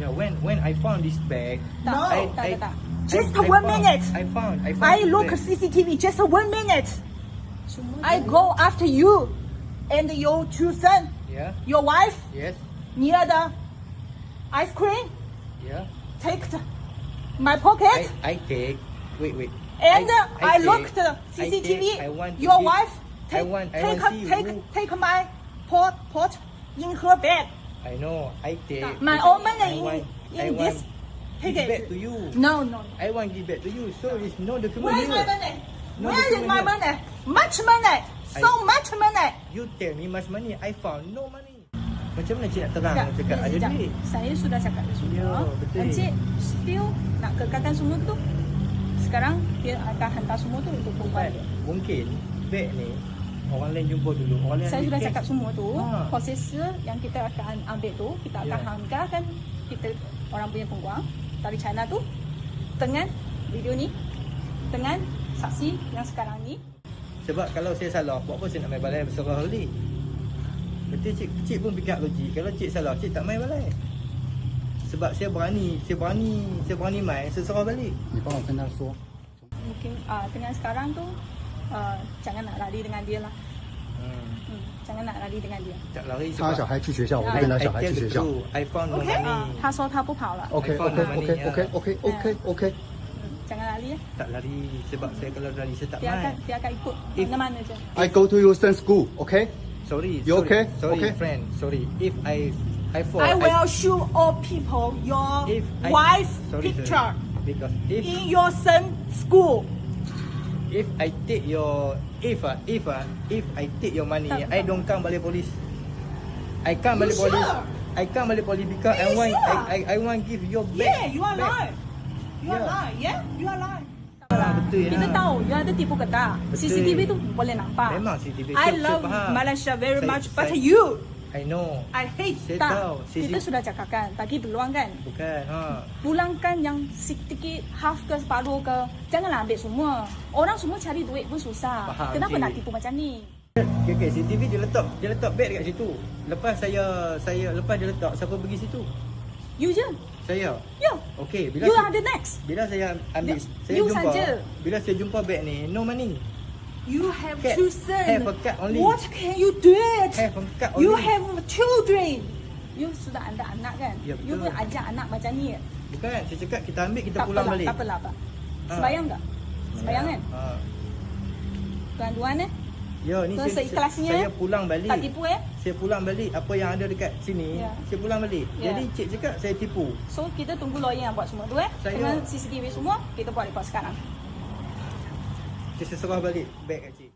Yeah, when I found this bag, No, tak. Just I 1 minute. I found I this look bag. CCTV just 1 minute. Semua I go after you and your two son, Yeah. your wife Yes. near the ice cream. Yeah. Take my pocket I take. Wait. and I take- look the I CCTV. take- I want to Your give- wife I want see who- take my pot in her bag. I know. I take. My own money I in want this give ticket. back to you. No. I want give back to you. So it's no document Where is my here. money? No Where is document my here. money? Much money. So much money. You tell me much money. I found no money. Macam mana cik nak terang Sekejap, cakap ada sekejap. duit? Saya sudah cakap dah semua. Ya, betul. Encik still nak kekalkan semua tu. Sekarang dia akan hantar semua tu untuk perempuan dia. Mungkin beg ni orang lain jumpa dulu. Orang lain Saya ambil sudah cash. cakap semua tu. Ha. Prosesor yang kita akan ambil tu, kita akan Ya. hantarkan kita orang punya peguam dari China tu dengan video ni, dengan saksi yang sekarang ni. Sebab kalau saya salah, buat apa saya nak main balai berserah balik? Betul cik pun fikir logik. Kalau cik salah, cik tak main balai. Sebab saya berani main, saya serah balik. 你帮我跟他说。 Mungkin dengan sekarang tu jangan nak lari dengan dia lah. Jangan nak lari dengan dia. Tak lari 他小孩去学校，我就跟他小孩去学校。 I found no OK， money. 他说他不跑了， OK OK OK OK OK OK OK。 jangan lari ya. Tak lari sebab saya kalau lari saya tak Dia akan main. dia akan ikut If- mana-mana je. I go to your son's school. OK。 Sorry. You okay? Sorry, Okay. friend. Sorry. If I fall, I will show all people your If I- wife's sorry. picture Because if in your son's school. I take your if I take your money, Tak, I tak. don't come balik polis. I come balik You polis. sure? I come balik polis because Are you sure? I want give your back. Yeah, you are back. lying. You are Yeah. lying. Yeah, you are lying. Betul ya. Kita tahu you ada tipu ketak. Betul. CCTV tu boleh nampak. Memang CCTV. I Saya love faham. Malaysia very Saya- much, but saya- you, I know. I hate Saya tak. tahu. Kita sudah cakapkan, bagi peluang kan. Bukan. Pulangkan yang sedikit half ke separuh ke. Janganlah ambil semua. Orang semua cari duit pun susah. Faham, Kenapa cik. nak tipu macam ni? Okay, CCTV dia letak beg dekat situ. Lepas lepas dia letak, siapa pergi situ? You je. Saya. You. Okay, You are the next. bila saya ambil, saya You jumpa. saja. Bila saya jumpa beg ni, no money. You have Cat. two sons. Have a cat only. What can you do it? Have a cat You only. have children. You sudah ada anak kan? Ya, You betul. pun ajak anak macam ni. Bukan, saya cakap kita ambil, kita Tak pulang apalah, balik. tak apalah, Pak. Ha. Sembayang tak? Sembayang kan? Ha. Tuan-tuan Ya, ni So, seikhlasnya, saya pulang balik. tak tipu Saya pulang balik apa yang ada dekat sini, Ya. saya pulang balik. Ya. Jadi cik cakap saya tipu. So kita tunggu lawyer yang buat semua tu Saya- Dengan CCTV semua, kita buat report sekarang. Saya serah balik beg kat cik.